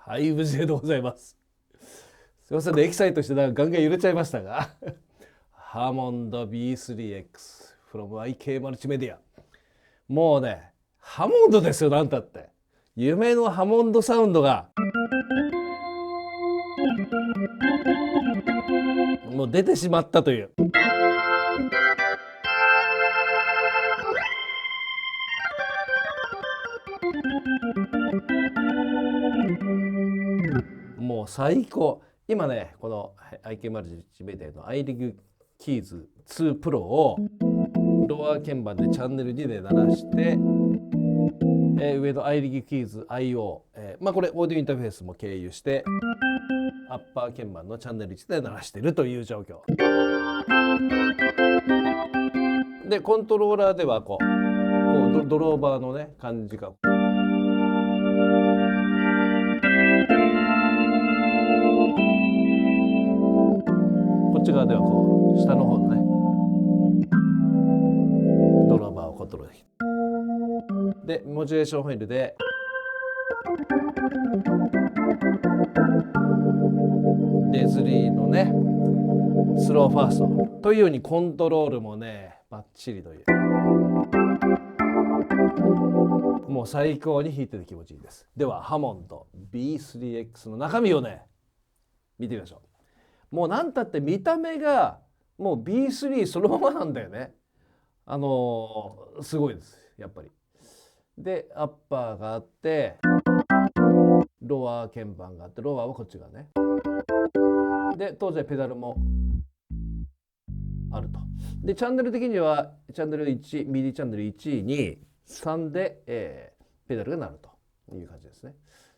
はい、無事でございます。すいませんね、エキサイトしてガンガン揺れちゃいましたがハモンド B3X from IK マルチメディア。もうね、ハモンドですよ、なんたって。夢のハモンドサウンドがもう出てしまったという。もう最高。今ね、この IK マルチメディアの アイリグキーズ2プロをロア鍵盤でチャンネル2で鳴らして、上の アイリグキーズ IO、これオーディオインターフェースも経由してアッパー鍵盤のチャンネル1で鳴らしているという状況で、コントローラーではこうドローバーのね感じがこっち側ではこう下の方のねドローバーをコントロールできる。でモジュレーションファイルでレズリーのねスローファーストというようにコントロールもねバッチリという、もう最高に弾いてて気持ちいいです。ではハモンド B3X の中身をね見てみましょう。もう何たって見た目がもう B3 そのままなんだよね。すごいですやっぱり。でアッパーがあってロア鍵盤があって、ロアはこっちがね。で当然ペダルもあると。でチャンネル的にはチャンネル1、ミディチャンネル1、2、3で、ペダルが鳴るという感じですね。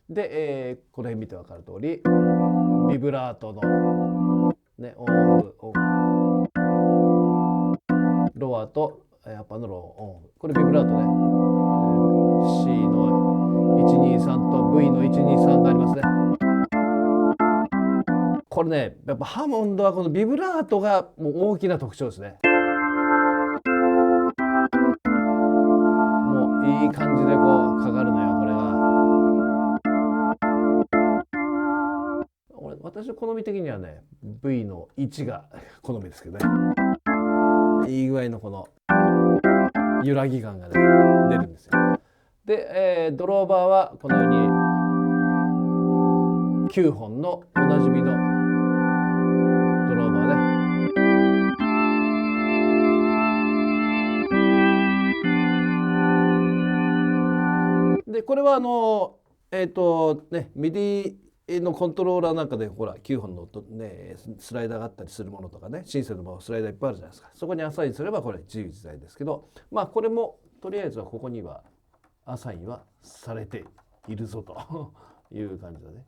で、この辺見て分かる通りビブラートの、ね、オンオフオンロアとアッパーのローオン、これビブラートね、C の123と V の123がありますね。これねやっぱハモンドはこのビブラートがもう大きな特徴ですね。もういい感じでこうかかるのよこれが。私の好み的にはね V の1が好みですけどね。いい具合のこの揺らぎ感が、ね、出るんですよ。で、ドローバーはこのように9本のおなじみのドローバーで。でこれはミディのコントローラーなんかでほら9本の、ね、スライダーがあったりするものとかね、シンセのスライダーいっぱいあるじゃないですか。そこにアサインすればこれ自由自在ですけど、これもとりあえずはここにはアサインはされているぞという感じだね。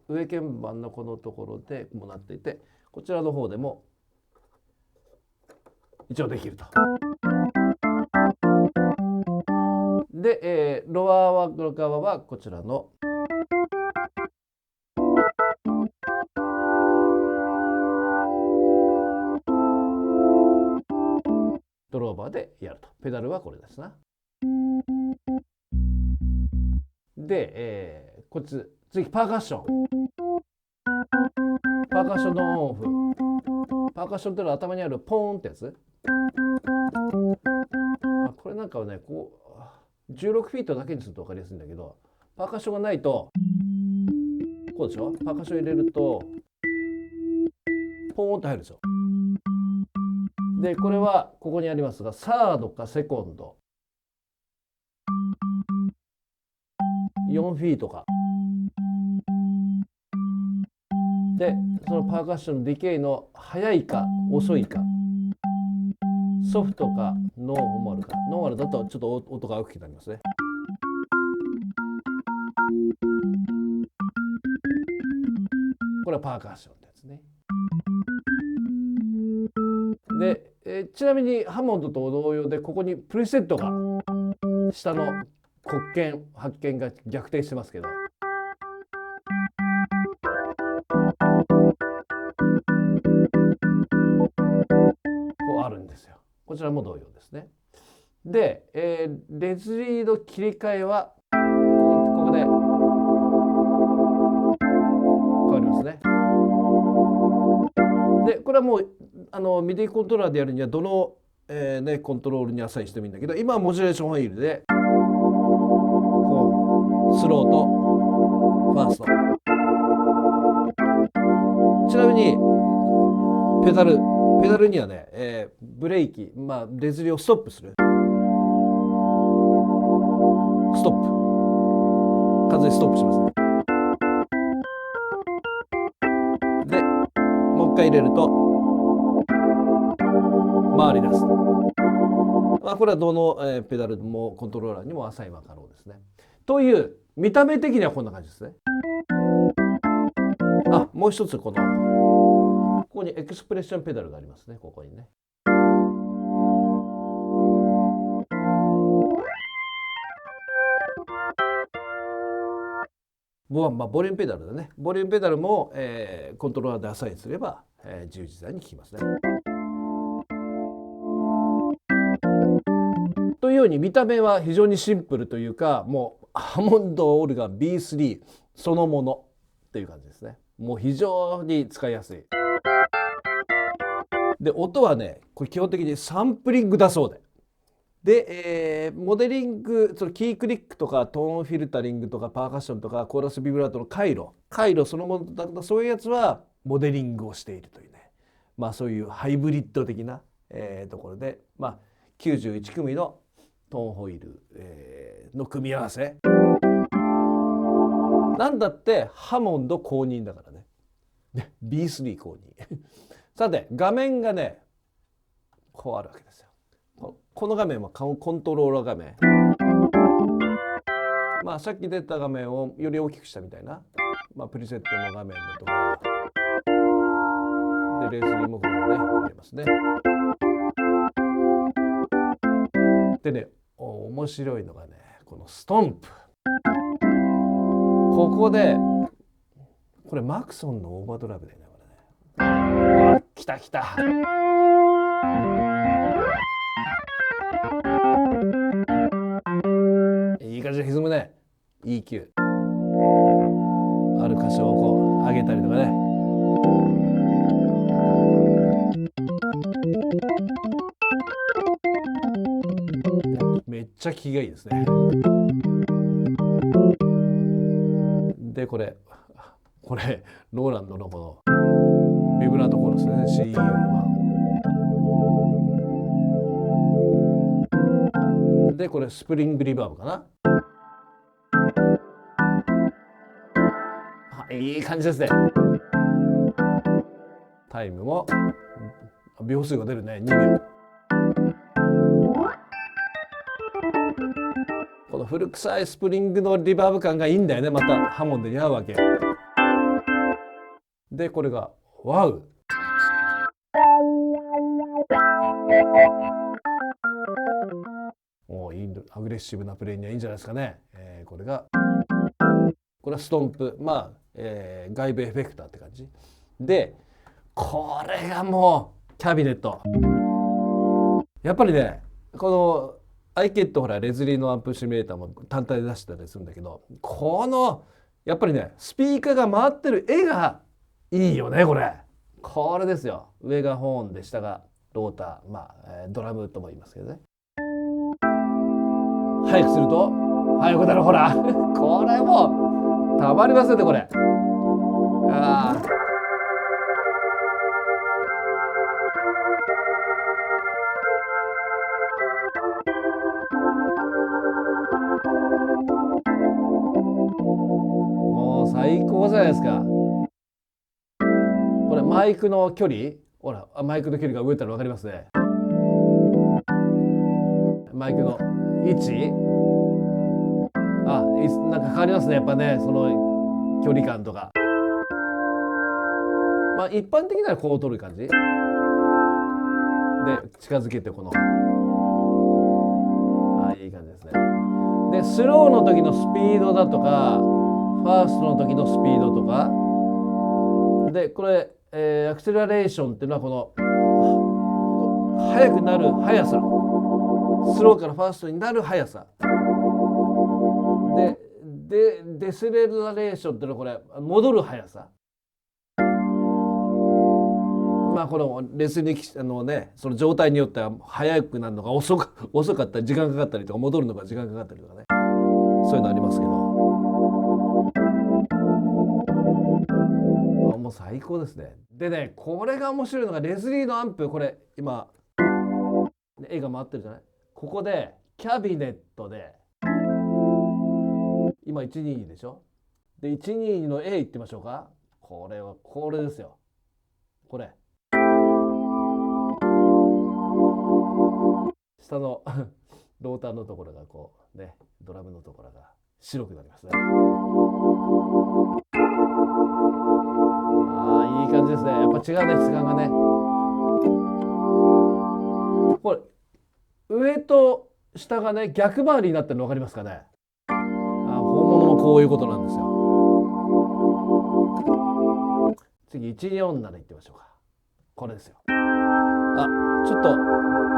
上鍵盤のこのところでもなっていて、こちらの方でも一応できると。で、ロア側はこちらのドローバーでやると。ペダルはこれですな。で、こっち次パーカッション。パーカッションのオンオフ。パーカッションっていうのは頭にあるポーンってやつ。これなんかはね、こう16フィートだけにすると分かりやすいんだけど、パーカッションがないとこうでしょ。パーカッション入れるとポーンと入るでしょ。でこれはここにありますが、サードかセコンド4フィートかで、そのパーカッションのディケイの速いか遅いか、ソフトかノーマルか。ノーマルだとちょっと音が大きくなりますね。これはパーカッションってやつね。で、ちなみにハモンドと同様で、ここにプリセットが下の黒鍵発見が逆転してますけど、こうあるんですよ。こちらも同様ですね。で、レズリーの切り替えはここで変わりますね。でこれはもうミディコントローラーでやるにはどの、コントロールにアサインしてもいいんだけど、今はモジュレーションホイールでこうスローとファースト。ちなみにペダルにはね、ブレーキ、レズリーをストップする。ストップ。完全にストップしますね。で、もう一回入れると回り出す。これはどの、ペダルもコントローラーにもアサインは可能ですね。という見た目的にはこんな感じですね。もう一つここにエクスプレッションペダルがありますね。ここにね。ボリュームペダルだね。ボリュームペダルも、コントローラーでアサインすれば、自由自在に効きますね。というように見た目は非常にシンプルというか、もうハモンドオルガン B3 そのものっていう感じですね。もう非常に使いやすい。で音はね、これ基本的にサンプリングだそうで、モデリング、そのキークリックとかトーンフィルタリングとかパーカッションとかコーラスビブラートの回路そのものだったそういうやつはモデリングをしているというね、そういうハイブリッド的な、ところで、91組のトーンホイール、の組み合わせなんだってハモンド公認だからね。B3 公認さて画面がねこうあるわけですよ。この画面はコントローラー画面。さっき出た画面をより大きくしたみたいな、プリセットの画面だとかでレースリーもこれもね見れますね。でね、面白いのがね、このストンプ。ここでこれマクソンのオーバードライブだよね。これね、来たいい感じで歪むね。 EQ ある箇所をこう上げたりとかね。めっちゃ効きがいいですね。でこれローランドのこのビブラートコーラスね、 CE は。でこれスプリングリバーブかな。いい感じですね。タイムも秒数が出るね、2秒。この古臭いスプリングのリバーブ感がいいんだよね。またハモンドに合うわけで、これがワウ。いいアグレッシブなプレーにはいいんじゃないですかね。これはストンプ、外部エフェクターって感じで、これがもうキャビネット。やっぱりね、この iKit ほらレズリーのアンプシミュレーターも単体で出してたりするんだけど、このやっぱりねスピーカーが回ってる絵がいいよね。これですよ。上がホーンで下がローター、ドラムとも言いますけどね。早くすると早くなる。ほらこれもうたまりませんねこれ。もう最高じゃないですか。これマイクの距離、ほらマイクの距離が動いたら分かりますね。マイクの位置、なんか変わりますね。やっぱね、その距離感とか。一般的ならこう取る感じで近づけて、このいい感じですね。でスローの時のスピードだとか、ファーストの時のスピードとかで、これ、アクセラレーションっていうのはこの速くなる速さ、スローからファーストになる速さで、デセレラレーションっていうのはこれ戻る速さ。このレスにその状態によっては速くなるのが遅かったり時間かかったりとか、戻るのが時間かかったりとかね、そういうのありますけど、もう最高ですね。でね、これが面白いのがレズリーのアンプ。これ今絵が回ってるじゃない。ここでキャビネットで今122でしょ。で122の A いってみましょうか。これですよ。これ下のローターのところがこうね、ドラムのところが白くなりますね。いい感じですね。やっぱ違うね、質感がね。これ上と下がね逆回りになってるの分かりますかね。本物もこういうことなんですよ。次147いってみましょうか。これですよ。ちょっと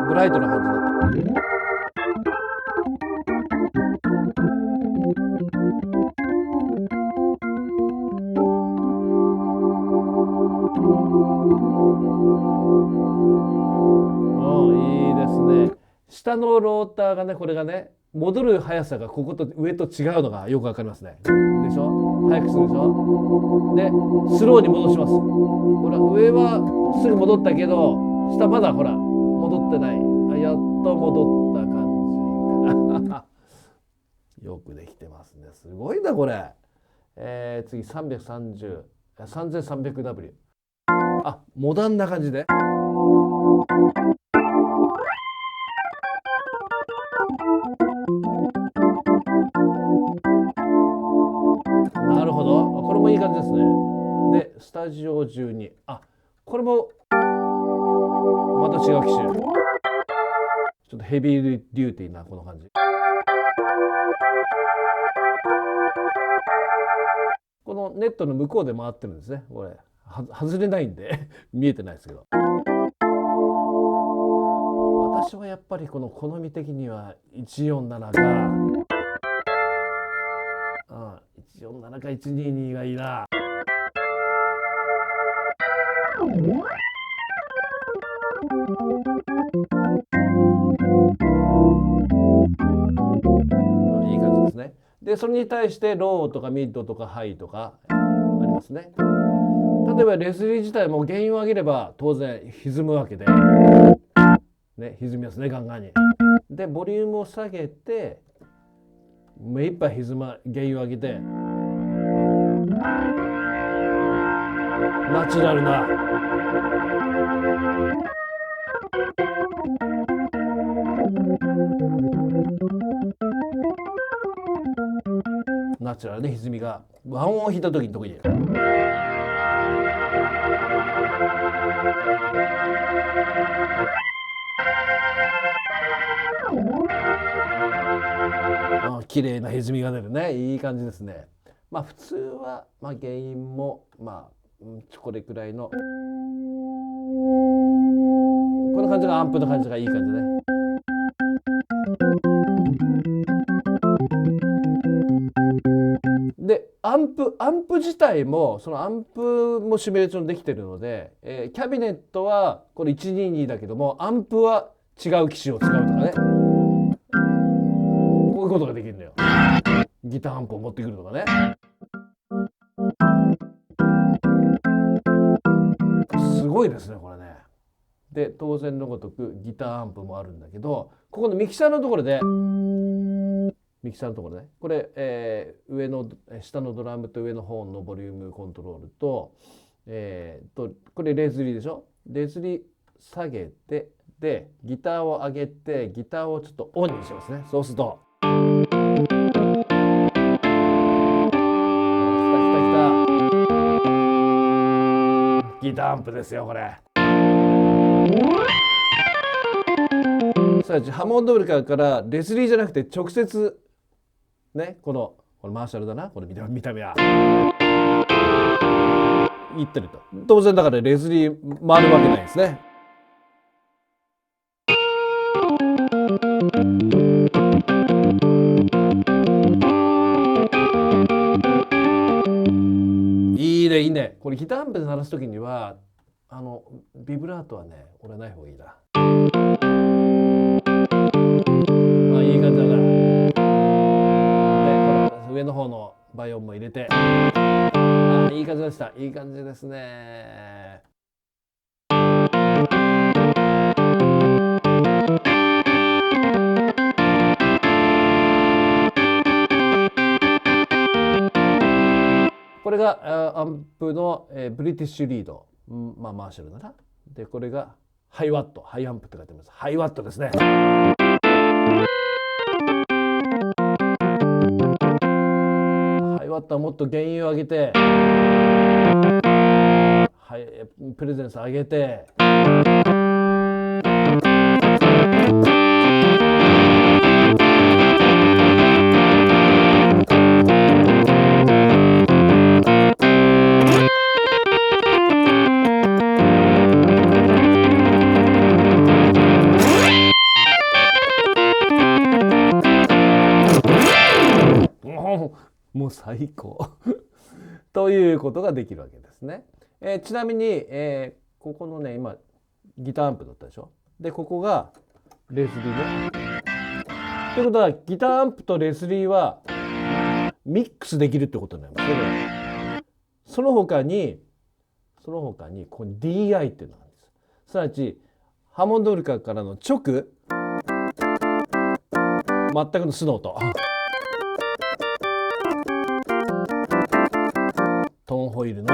ブライトな感じになってる。いいですね。下のローターがね、これがね戻る速さがここと上と違うのがよくわかりますね。でしょ。早くするでしょ。でスローに戻します。ほら上はすぐ戻ったけど、下まだほら戻ってない。やっと戻った感じみたいなよくできてますね。すごいなこれ。次330、3300W。モダンな感じで。なるほど、これもいい感じですね。でスタジオ12、これもまた違う機種。ちょっとヘビーデューティーなこの感じ。このネットの向こうで回ってるんですね。これ外れないんで見えてないですけど、私はやっぱりこの好み的には147か147か122がいいな。いい感じですね。でそれに対してローとかミッドとかハイとかありますね。例えばレスリー自体も原因を上げれば当然歪むわけで、ね、歪みますね、ガンガンに。でボリュームを下げて目いっぱい原因を上げてナチュラルな歪みが和音を弾いた時に特に綺麗な歪みが出るね。いい感じですね。まあ普通は、まあ、原因もまあこれくらいのこの感じがアンプの感じがいい感じね。でアンプ自体もそのアンプもシミュレーションできてるので、キャビネットはこれ122だけどもアンプは違う機種を使うとかね、こういうことができるんだよ。ギターアンプを持ってくるとかね。すごいですねこれね。で当然のごとくギターアンプもあるんだけど、ここのミキサーのところでこれ、下のドラムと上のホーンのボリュームコントロールと、これレズリーでしょ。レズリー下げて、でギターを上げてギターをちょっとオンにしますね。そうすると来たギターアンプですよこれ。ハモンドオルカーからレズリーじゃなくて直接ね、これマーシャルだな、これ見た目は。言ってると。当然だからレズリー回るわけないですね。いいねいいね。これギターアンプで鳴らすときにはビブラートはね、俺はない方がいいな。いい感じだな。上の方のバイオンも入れて、いい感じでした。いい感じですね。これがアンプのブリティッシュリード、マーシャルだな。でこれがハイワット、ハイアンプって書いてます。ハイワットですね。ワットはもっと原因を上げて、プレゼンス上げて、もう最高ということができるわけですね。ちなみに、ここのね今ギターアンプだったでしょ。でここがレスリーね。ということはギターアンプとレスリーはミックスできるってことになりますね。その他にここに DI っていうのがあるんです。すなわちハモンドオルカーからの直全くの素の音。トーンホイールの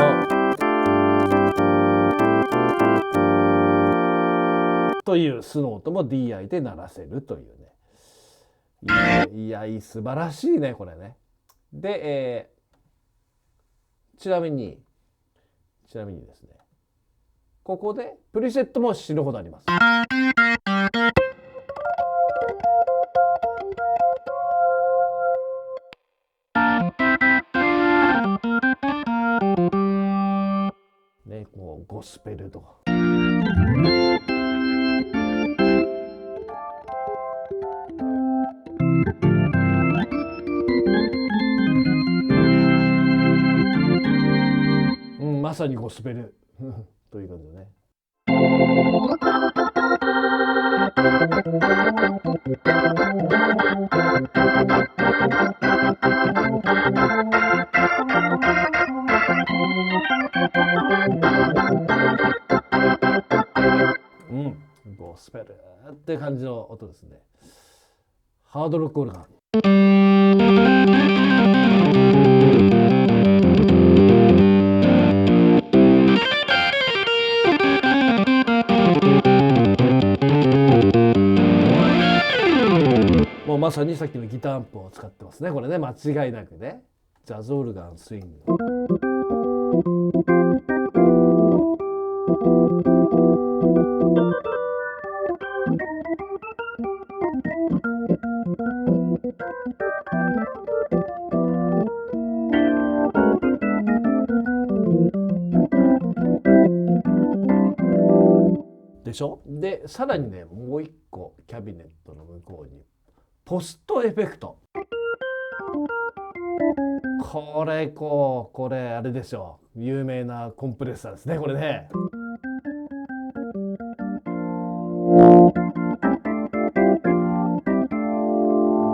という素の音も DI で鳴らせるというね。いや素晴らしいねこれね。で、ちなみにですね、ここでプリセットも死ぬほどあります。ね、もうゴスペルとか。まさにゴスペルという感じでね。ゴスペルって感じの音ですね。ハードロックオルガン。もうまさにさっきのギターアンプを使ってますね。これね間違いなくね。ジャズオルガンスイング。しょ。でさらにねもう一個キャビネットの向こうにポストエフェクト。これあれでしょ、有名なコンプレッサーですねこれね。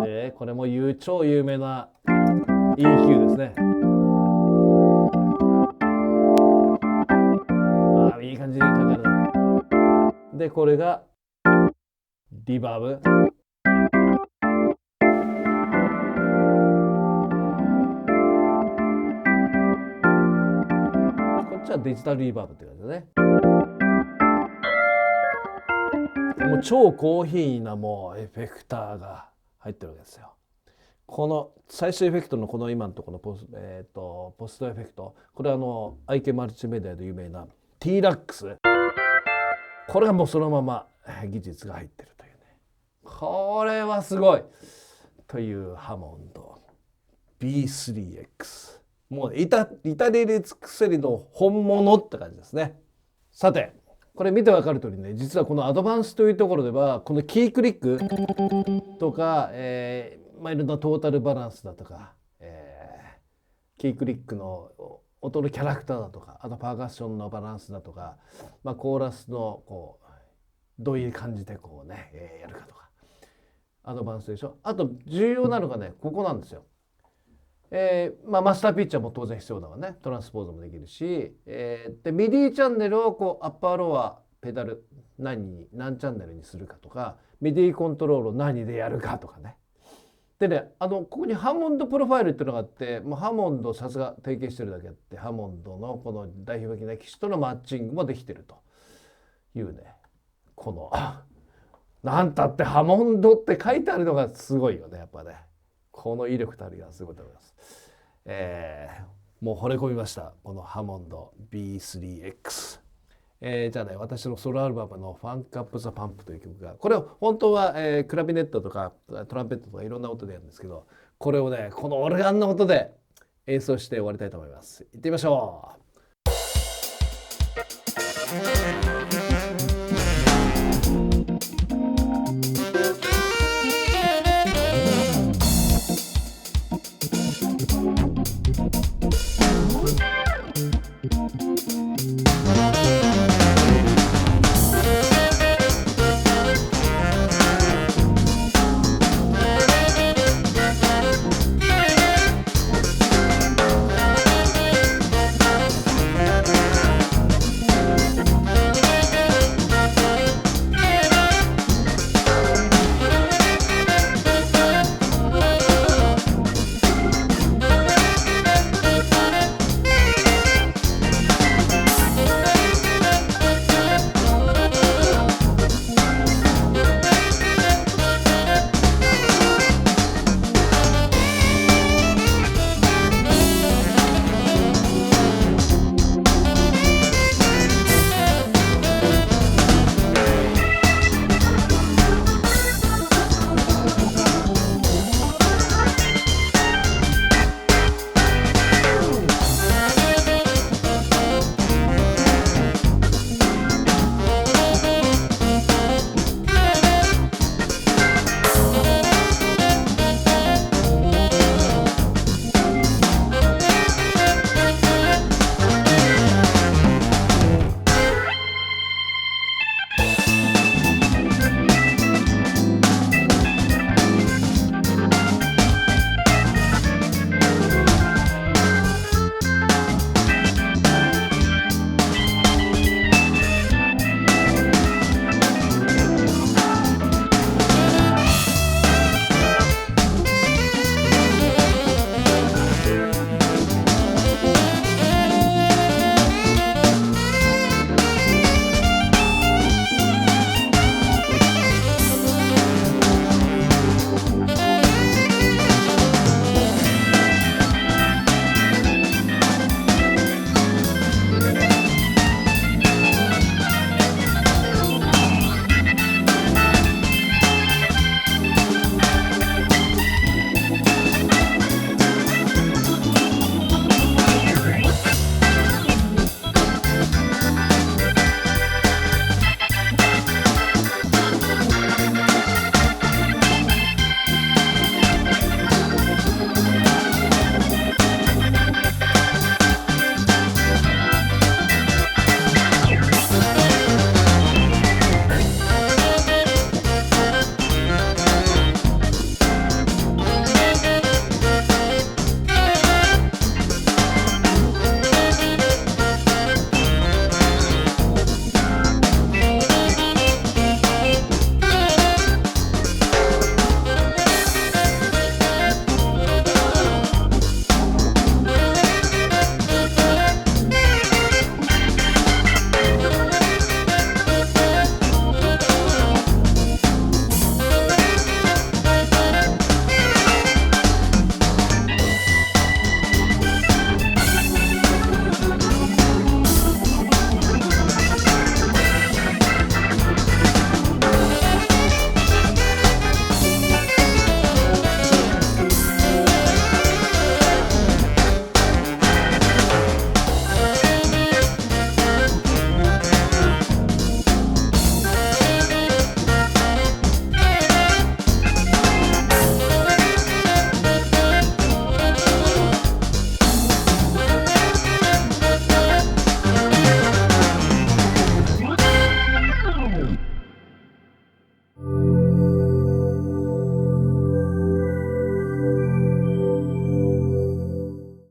でこれも超有名な EQ ですね。いい感じにかかる。でこれがリバーブ。こっちはデジタルリバーブって感じだね。もう超高品位なもうエフェクターが入ってるわけですよ。この最終エフェクトのこの今のところのポストエフェクト、これはIK マルチメディアで有名な T-Lux、 これがもうそのまま技術が入ってるというね、これはすごいというハモンド B3X、 もう至れり尽くせりの本物って感じですね。さてこれ見て分かる通りね、実はこのアドバンスというところではこのキークリックとか、いろんなトータルバランスだとか、キークリックの音のキャラクターだとか、あとパーカッションのバランスだとか、コーラスのどういう感じでやるかとか、アドバンスでしょ。あと重要なのがねここなんですよ。マスターピッチャーも当然必要だわね。トランスポーズもできるし、でミディチャンネルをアッパーロアペダル何チャンネルにするかとか、ミディコントロールを何でやるかとかね。でねここにハモンドプロファイルっていうのがあって、もうハモンドさすが提携してるだけあって、ハモンドのこの代表的な機種とのマッチングもできてるというね、このなんたってハモンドって書いてあるのがすごいよねやっぱね。この威力たりがすごいと思います。もう惚れ込みましたこのハモンド B3X。じゃあね、私のソロアルバムの「ファンクアップ・ザ・パンプ」という曲が、これを本当は、クラビネットとかトランペットとかいろんな音でやるんですけど、これをねこのオルガンの音で演奏して終わりたいと思います。いってみましょう。